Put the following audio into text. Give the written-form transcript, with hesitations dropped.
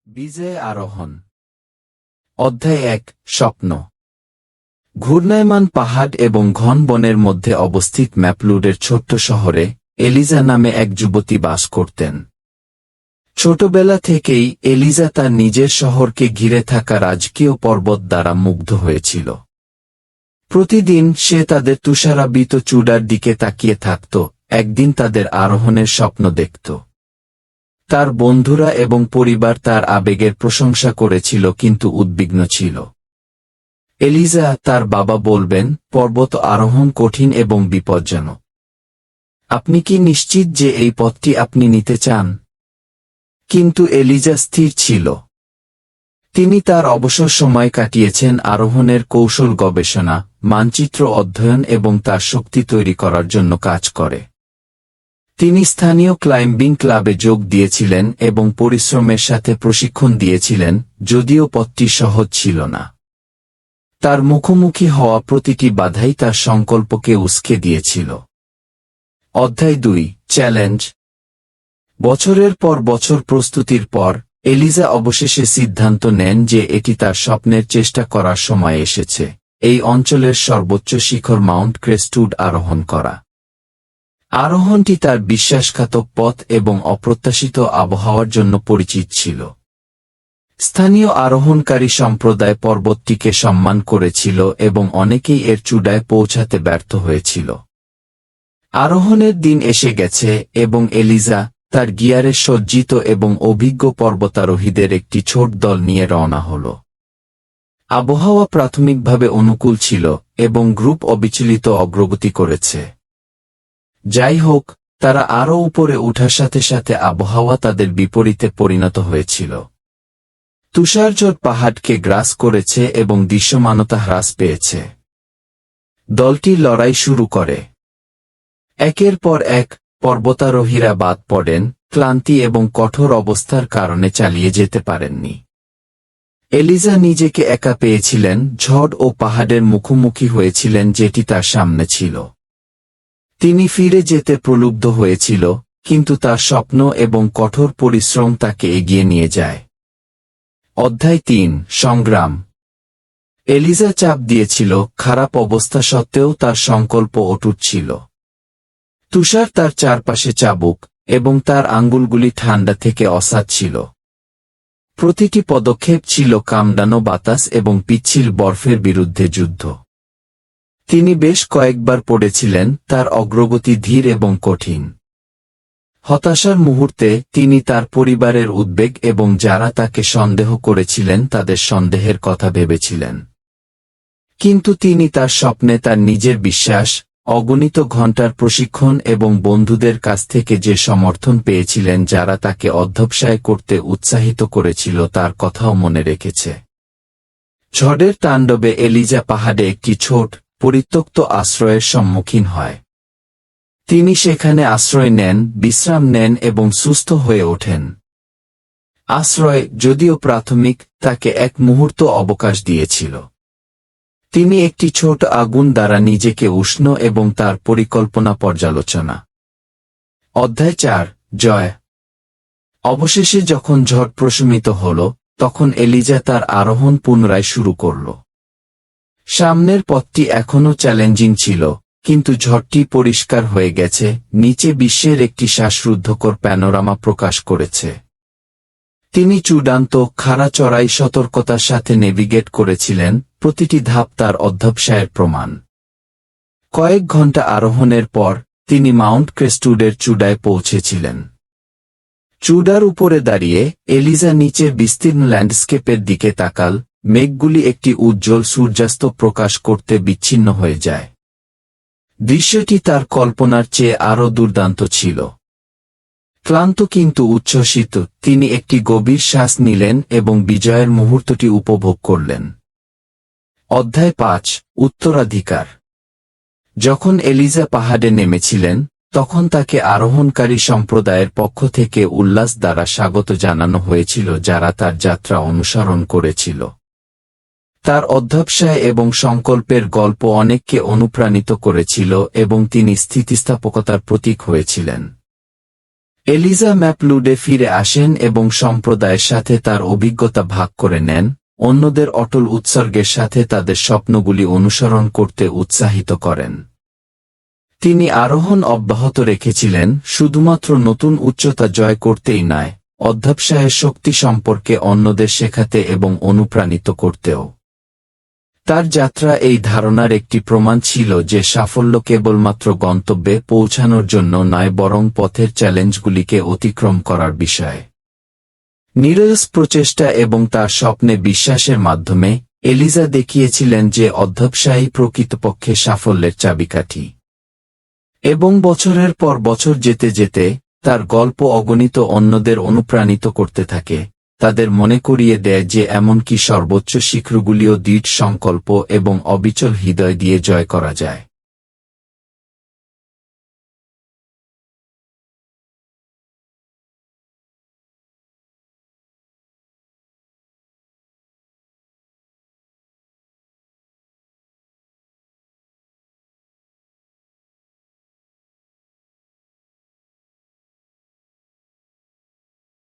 বিজয় আরোহণ। অধ্যায় ১। স্বপ্ন। ঘূর্ণায়মান পাহাড় এবং ঘন বনের মধ্যে অবস্থিত ম্যাপলুডের ছোট্ট শহরে এলিজা নামে এক যুবতী বাস করতেন। ছোটবেলা থেকেই এলিজা তার নিজের শহরকে ঘিরে থাকা রাজকীয় পর্বত দ্বারা মুগ্ধ হয়েছিল। প্রতিদিন সে তাদের তুষারাবৃত চূড়ার দিকে তাকিয়ে থাকত, একদিন তাদের আরোহণের স্বপ্ন দেখত। তার বন্ধুরা এবং পরিবার তার আবেগের প্রশংসা করেছিল কিন্তু উদ্বিগ্ন ছিল। এলিজা, তার বাবা বলবেন, পর্বত আরোহণ কঠিন এবং বিপজ্জনক। আপনি কি নিশ্চিত যে এই পথটি আপনি নিতে চান? কিন্তু এলিজা স্থির ছিল। তিনি তার অবসর সময় কাটিয়েছেন আরোহণের কৌশল গবেষণা, মানচিত্র অধ্যয়ন এবং তার শক্তি তৈরি করার জন্য কাজ করে। তিনি স্থানীয় ক্লাইম্বিং ক্লাবে যোগ দিয়েছিলেন এবং পরিশ্রমের সাথে প্রশিক্ষণ দিয়েছিলেন, যদিও পথটি সহজ ছিল না। তার মুখোমুখি হওয়া প্রতিটি বাধাই তার সংকল্পকে উস্কে দিয়েছিল। অধ্যায় ২। চ্যালেঞ্জ। বছরের পর বছর প্রস্তুতির পর এলিজা অবশেষে সিদ্ধান্ত নেন যে এটি তার স্বপ্নের চেষ্টা করার সময় এসেছে, এই অঞ্চলের সর্বোচ্চ শিখর মাউন্ট ক্রেস্টউড আরোহণ করা। আরোহণটি তার বিশ্বাসঘাতক পথ এবং অপ্রত্যাশিত আবহাওয়ার জন্য পরিচিত ছিল। স্থানীয় আরোহণকারী সম্প্রদায় পর্বতটিকে সম্মান করেছিল এবং অনেকেই এর চূড়ায় পৌঁছাতে ব্যর্থ হয়েছিল। আরোহণের দিন এসে গেছে এবং এলিজা তার গিয়ারে সজ্জিত এবং অভিজ্ঞ পর্বতারোহীদের একটি ছোট দল নিয়ে রওনা হল। আবহাওয়া প্রাথমিকভাবে অনুকূল ছিল এবং গ্রুপ অবিচলিত অগ্রগতি করেছে। যাই হোক, তারা আরও উপরে ওঠার সাথে সাথে আবহাওয়া তাদের বিপরীতে পরিণত হয়েছিল। তুষারঝড় পাহাড়কে গ্রাস করেছে এবং দৃশ্যমানতা হ্রাস পেয়েছে। দলটি লড়াই শুরু করে। একের পর এক পর্বতারোহীরা বাদ পড়েন, ক্লান্তি এবং কঠোর অবস্থার কারণে চালিয়ে যেতে পারেননি। এলিজা নিজেকে একা পেয়েছিলেন, ঝড় ও পাহাড়ের মুখোমুখি হয়েছিলেন যেটি তার সামনে ছিল। তিনি ফিরে যেতে প্রলুব্ধ হয়েছিল, কিন্তু তার স্বপ্ন এবং কঠোর পরিশ্রম তাকে এগিয়ে নিয়ে যায়। অধ্যায় ৩। সংগ্রাম। এলিজা চাপ দিয়েছিল, খারাপ অবস্থা সত্ত্বেও তার সংকল্প অটুট ছিল। তুষার তার চারপাশে চাবুক এবং তার আঙ্গুলগুলি ঠান্ডা থেকে অসাড় ছিল। প্রতিটি পদক্ষেপ ছিল কামড়ানো বাতাস এবং পিচ্ছিল বরফের বিরুদ্ধে যুদ্ধ। তিনি বেশ কয়েকবার পড়েছিলেন, তার অগ্রগতি ধীর এবং কঠিন। হতাশার মুহূর্তে তিনি তার পরিবারের উদ্বেগ এবং যারা তাকে সন্দেহ করেছিলেন তাদের সন্দেহের কথা ভেবেছিলেন। কিন্তু তিনি তার স্বপ্নে তার নিজের বিশ্বাস, অগণিত ঘণ্টার প্রশিক্ষণ এবং বন্ধুদের কাছ থেকে যে সমর্থন পেয়েছিলেন যারা তাকে অধ্যবসায় করতে উৎসাহিত করেছিল তার কথাও মনে রেখেছে। ঝড়ের তাণ্ডবে এলিজা পাহাড়ে একটি ছোট, পরিত্যক্ত আশ্রয়ের সম্মুখীন হয়। তিনি সেখানে আশ্রয় নেন, বিশ্রাম নেন এবং সুস্থ হয়ে ওঠেন। আশ্রয়, যদিও প্রাথমিক, তাকে এক মুহূর্ত অবকাশ দিয়েছিল। তিনি একটি ছোট আগুন দ্বারা নিজেকে উষ্ণ এবং তার পরিকল্পনা পর্যালোচনা। অধ্যায় ৪। জয়। অবশেষে যখন ঝড় প্রশমিত হল, তখন এলিজা তার আরোহণ পুনরায় শুরু করল। সামনের পথটি এখনও চ্যালেঞ্জিং ছিল, কিন্তু ঝড়টি পরিষ্কার হয়ে গেছে, নিচে বিশ্বের একটি শ্বাসরুদ্ধকর প্যানোরামা প্রকাশ করেছে। তিনি চূড়ান্ত খাড়া চড়াই সতর্কতার সাথে নেভিগেট করেছিলেন, প্রতিটি ধাপ তার অধ্যবসায়ের প্রমাণ। কয়েক ঘন্টা আরোহণের পর তিনি মাউন্ট ক্রেস্টউডের চূড়ায় পৌঁছেছিলেন। চূড়ার উপরে দাঁড়িয়ে এলিজা নিচের বিস্তীর্ণ ল্যান্ডস্কেপের দিকে তাকাল, মেঘগুলি একটি উজ্জ্বল সূর্যাস্ত প্রকাশ করতে বিচ্ছিন্ন হয়ে যায়। দৃশ্যটি তার কল্পনার চেয়ে আরও দুর্দান্ত ছিল। ক্লান্ত কিন্তু উচ্ছ্বসিত, তিনি একটি গভীর শ্বাস নিলেন এবং বিজয়ের মুহূর্তটি উপভোগ করলেন। অধ্যায় ৫। উত্তরাধিকার। যখন এলিজা পাহাড়ে নেমেছিলেন, তখন তাকে আরোহণকারী সম্প্রদায়ের পক্ষ থেকে উল্লাস দ্বারা স্বাগত জানানো হয়েছিল যারা তার যাত্রা অনুসরণ করেছিল। তার অধ্যবসায় এবং সংকল্পের গল্প অনেককে অনুপ্রাণিত করেছিল এবং তিনি স্থিতিস্থাপকতার প্রতীক হয়েছিলেন। এলিজা ম্যাপলুডে ফিরে আসেন এবং সম্প্রদায়ের সাথে তার অভিজ্ঞতা ভাগ করে নেন, অন্যদের অটল উৎসর্গের সাথে তাদের স্বপ্নগুলি অনুসরণ করতে উৎসাহিত করেন। তিনি আরোহণ অব্যাহত রেখেছিলেন, শুধুমাত্র নতুন উচ্চতা জয় করতেই নয়, অধ্যবসায়ের শক্তি সম্পর্কে অন্যদের শেখাতে এবং অনুপ্রাণিত করতেও। তার যাত্রা এই ধারণার একটি প্রমাণ ছিল যে সাফল্য কেবলমাত্র গন্তব্যে পৌঁছানোর জন্য নয়, বরং পথের চ্যালেঞ্জগুলিকে অতিক্রম করার বিষয়। নিরলস প্রচেষ্টা এবং তার স্বপ্নে বিশ্বাসের মাধ্যমে এলিজা দেখিয়েছিলেন যে অধ্যবসায়ই প্রকৃতপক্ষে সাফল্যের চাবিকাঠি। এবং বছরের পর বছর যেতে যেতে তার গল্প অগণিত অন্যদের অনুপ্রাণিত করতে থাকে, তাদের মনে করিয়ে দেয় যে এমনকি সর্বোচ্চ শিখরগুলিও দৃঢ় সংকল্প এবং অবিচল হৃদয় দিয়ে জয় করা যায়।